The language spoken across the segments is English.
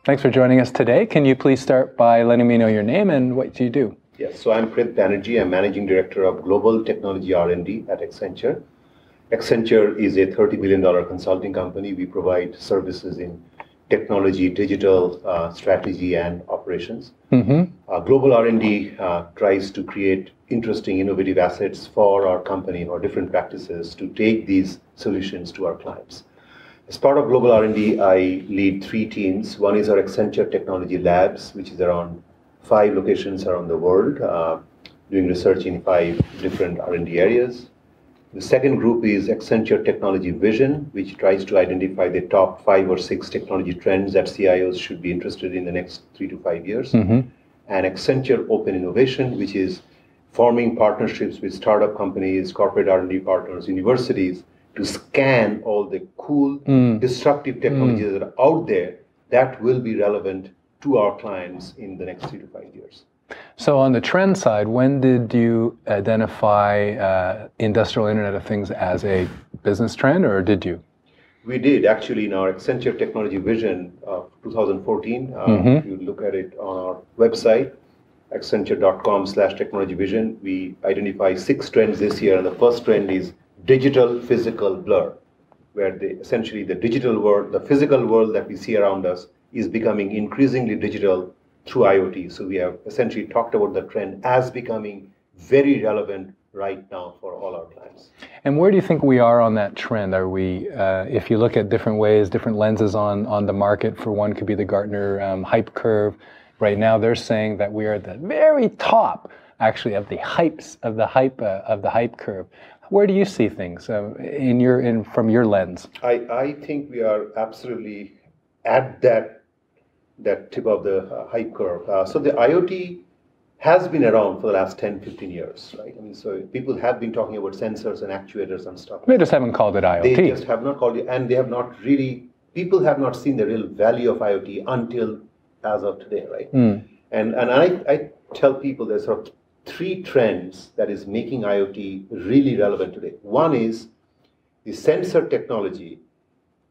Thanks for joining us today. Can you please start by letting me know your name and what you do? Yes, so I'm Prith Banerjee. I'm Managing Director of Global Technology R&D at Accenture. Accenture is a $30 billion consulting company. We provide services in technology, digital strategy, and operations. Global R&D tries to create interesting, innovative assets for our company or different practices to take these solutions to our clients. As part of Global R&D, I lead 3 teams. One is our Accenture Technology Labs, which is around 5 locations around the world, doing research in 5 different R&D areas. The second group is Accenture Technology Vision, which tries to identify the top 5 or 6 technology trends that CIOs should be interested in the next 3 to 5 years. And Accenture Open Innovation, which is forming partnerships with startup companies, corporate R&D partners, universities, to scan all the cool, disruptive technologies that are out there that will be relevant to our clients in the next 3 to 5 years. So on the trend side, when did you identify Industrial Internet of Things as a business trend, or did you? We did, actually, in our Accenture Technology Vision of 2014. If you look at it on our website, accenture.com/technologyvision, we identify 6 trends this year. And the first trend is digital physical blur, where essentially the digital world, the physical world that we see around us is becoming increasingly digital through IoT. So we have essentially talked about the trend as becoming very relevant right now for all our clients. And where do you think we are on that trend? Are we, if you look at different ways, different lenses on the market, for one could be the Gartner hype curve. Right now they're saying that we are at the very top, actually, of the hype curve. Where do you see things from your lens? I think we are absolutely at that tip of the hype curve. So the IoT has been around for the last 10, 15 years, right? I mean, so people have been talking about sensors and actuators and stuff. They just haven't called it IoT. They just have not called it, and they have not really, people have not seen the real value of IoT until as of today, right? And I tell people there's sort of 3 trends that is making IoT really relevant today. One is the sensor technology.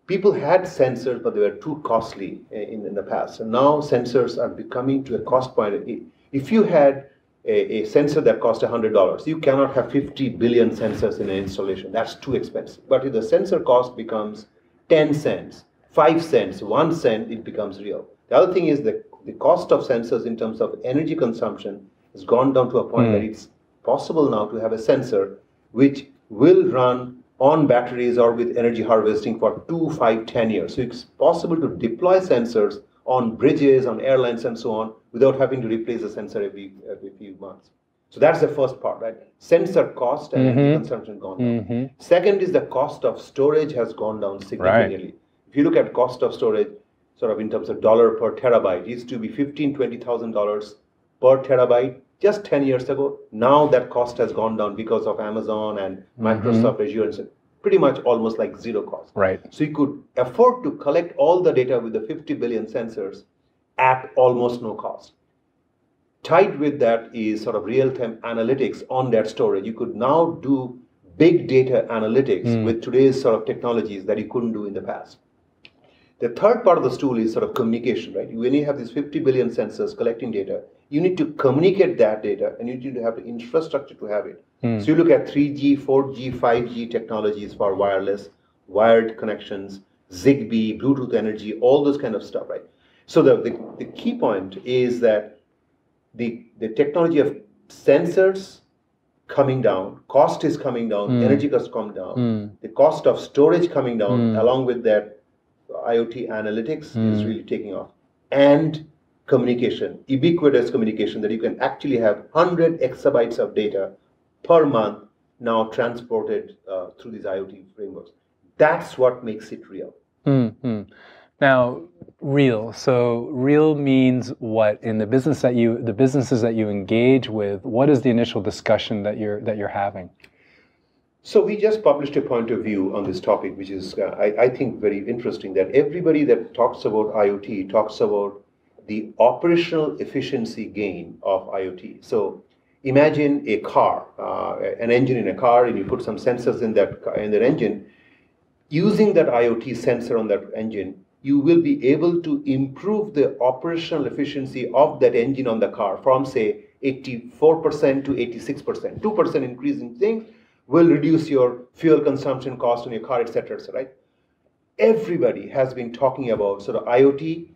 People had sensors, but they were too costly in the past. And now sensors are becoming to a cost point. If you had a sensor that cost $100, you cannot have 50 billion sensors in an installation. That's too expensive. But if the sensor cost becomes 10 cents, 5 cents, 1 cent, it becomes real. The other thing is that the cost of sensors in terms of energy consumption has gone down to a point that it's possible now to have a sensor which will run on batteries or with energy harvesting for 2, 5, 10 years. So it's possible to deploy sensors on bridges, on airlines, and so on, without having to replace the sensor every few months. So that's the first part, right? Sensor cost and energy consumption gone down. Second is the cost of storage has gone down significantly. Right. If you look at cost of storage, sort of in terms of dollar per terabyte, it used to be $15,000, $20,000 per terabyte just 10 years ago. Now that cost has gone down because of Amazon and Microsoft Azure, and so pretty much almost like zero cost. Right. So you could afford to collect all the data with the 50 billion sensors at almost no cost. Tied with that is sort of real-time analytics on that storage. You could now do big data analytics with today's sort of technologies that you couldn't do in the past. The third part of the stool is sort of communication, right? When you have these 50 billion sensors collecting data, you need to communicate that data, and you need to have the infrastructure to have it. So you look at 3G, 4G, 5G technologies for wireless, wired connections, Zigbee, Bluetooth energy, all those kind of stuff, right? So the key point is that the technology of sensors coming down, cost is coming down, energy costs coming down, the cost of storage coming down, along with that IoT analytics is really taking off. And communication, ubiquitous communication, that you can actually have 100 exabytes of data per month now transported through these IoT frameworks. That's what makes it real. Now, real. So real means what in the businesses that you engage with? What is the initial discussion that you're having? So we just published a point of view on this topic, which is, I think, very interesting, that everybody that talks about IoT talks about the operational efficiency gain of IoT. So imagine a car, an engine in a car, and you put some sensors in that engine. Using that IoT sensor on that engine you will be able to improve the operational efficiency of that engine on the car from, say, 84% to 86%. 2% increase in things will reduce your fuel consumption cost on your car, etc., right? Everybody has been talking about sort of IoT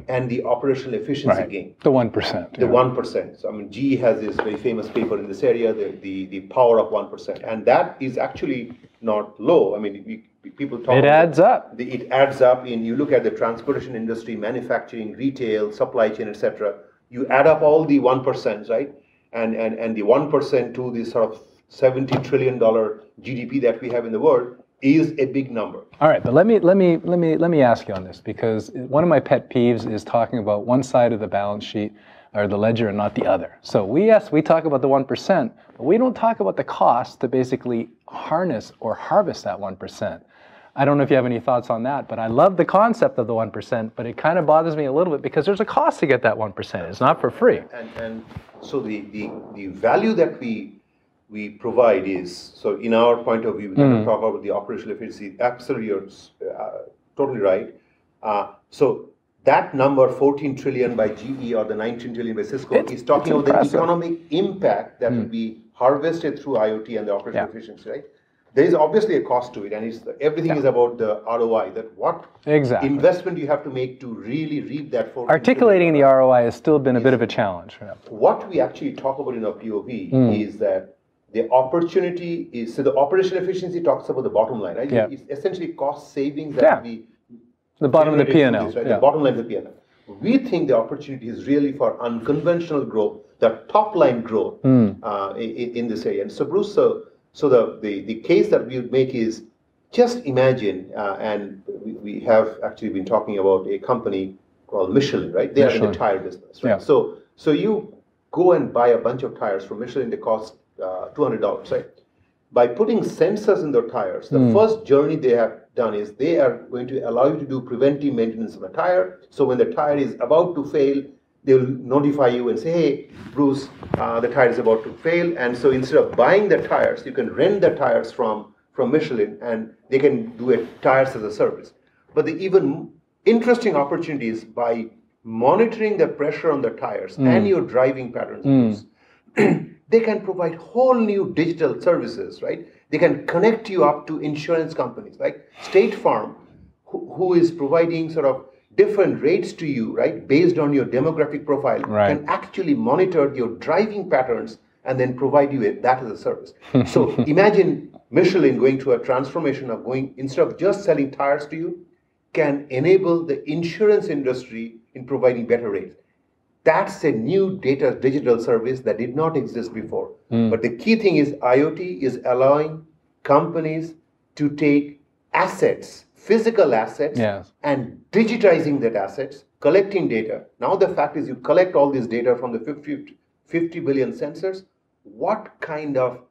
and the operational efficiency gain. The 1%. The 1%. So, I mean, GE has this very famous paper in this area, the power of 1%. And that is actually not low. I mean, people talk it adds up. It adds up. You look at the transportation industry, manufacturing, retail, supply chain, etc. You add up all the 1%, right? And the 1% to the sort of $70 trillion GDP that we have in the world is a big number. All right, but let me ask you on this, because one of my pet peeves is talking about one side of the balance sheet or the ledger and not the other. So we talk about the 1%, but we don't talk about the cost to basically harness or harvest that 1%. I don't know if you have any thoughts on that, but I love the concept of the 1%, but it kind of bothers me a little bit because there's a cost to get that 1%. It's not for free. And so the value that we provide is, so in our point of view, we can talk about the operational efficiency. Absolutely, you're totally right. So that number, 14 trillion by GE or the 19 trillion by Cisco, is talking about the economic impact that will be harvested through IoT and the operational efficiency, right? There is obviously a cost to it, and everything is about the ROI, that what investment you have to make to really reap that 14 Articulating the ROI has still been a bit of a challenge. What we actually talk about in our POV is that the opportunity is, so the operational efficiency talks about the bottom line, right? Yeah. It's essentially cost savings that we the bottom of the P&L. Right? The bottom line of the P&L. We think the opportunity is really for unconventional growth, the top line growth in this area. And so, Bruce, so the case that we would make is, just imagine, and we have actually been talking about a company called Michelin, right? They are in the tire business, right? Yeah. So you go and buy a bunch of tires from Michelin, they cost $200, right? By putting sensors in their tires, the first journey they have done is they are going to allow you to do preventive maintenance of a tire. So when the tire is about to fail, they will notify you and say, hey, Bruce, the tire is about to fail. And so instead of buying the tires, you can rent the tires from Michelin, and they can do it tires as a service. But the even interesting opportunity is by monitoring the pressure on the tires and your driving patterns, they can provide whole new digital services, right? They can connect you up to insurance companies, like State Farm, who is providing sort of different rates to you, right, based on your demographic profile, can actually monitor your driving patterns and then provide you with that as a service. So imagine Michelin going through a transformation of going, instead of just selling tires to you, can enable the insurance industry in providing better rates. That's a new digital service that did not exist before. But the key thing is IoT is allowing companies to take assets, physical assets, and digitizing that assets, collecting data. Now the fact is you collect all this data from the 50 billion sensors. What kind of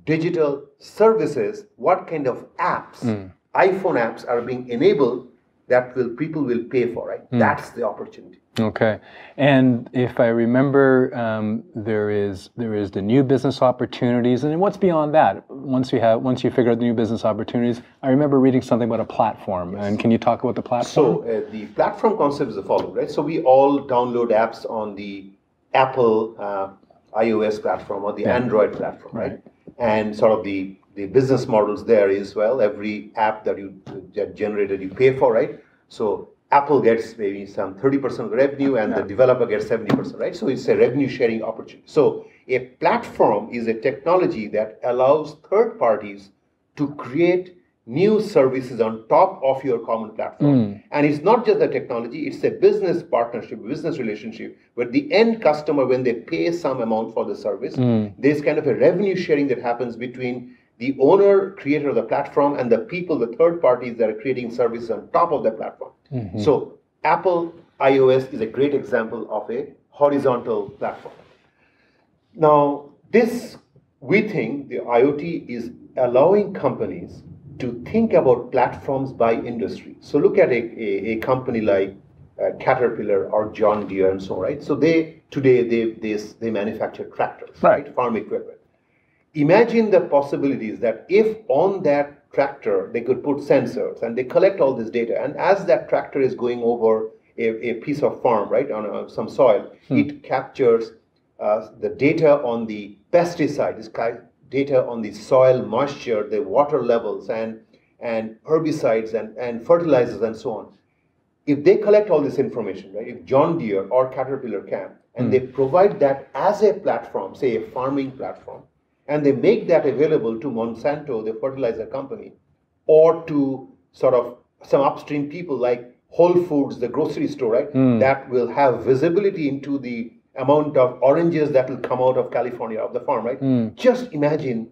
digital services, what kind of apps, iPhone apps are being enabled that people will pay for, right? That's the opportunity. Okay, and if I remember, there is the new business opportunities, and then what's beyond that? Once you figure out the new business opportunities, I remember reading something about a platform. And can you talk about the platform? So the platform concept is the following, right? So we all download apps on the Apple iOS platform or the Android platform, right? And sort of the business models there is, well, every app that you get generated, you pay for, right? So Apple gets maybe some 30% of the revenue, and the developer gets 70%, right? So it's a revenue sharing opportunity. So a platform is a technology that allows third parties to create new services on top of your common platform. And it's not just the technology, it's a business partnership, business relationship, where the end customer, when they pay some amount for the service, there's kind of a revenue sharing that happens between the owner, creator of the platform, and the people, the third parties that are creating services on top of the platform. So Apple iOS is a great example of a horizontal platform. Now, we think the IoT is allowing companies to think about platforms by industry. So look at a company like Caterpillar or John Deere and so on, right? So today they manufacture tractors, right? Farm equipment. imagine the possibilities that if on that tractor they could put sensors and they collect all this data, and as that tractor is going over a piece of farm, right, on some soil, it captures the data on the pesticides, data on the soil moisture, the water levels, and herbicides and fertilizers and so on. If they collect all this information, right, if John Deere or Caterpillar can, and they provide that as a platform, say a farming platform, and they make that available to Monsanto, the fertilizer company, or to sort of some upstream people like Whole Foods, the grocery store, right, that will have visibility into the amount of oranges that will come out of California, of the farm, right? Just imagine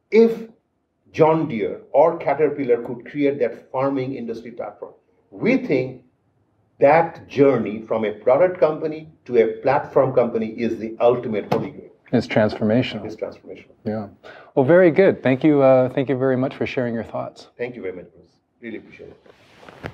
if John Deere or Caterpillar could create that farming industry platform. We think that journey from a product company to a platform company is the ultimate holy grail. It's transformational. It's transformational. Yeah. Well, very good. Thank you very much for sharing your thoughts. Thank you very much, Bruce. Really appreciate it.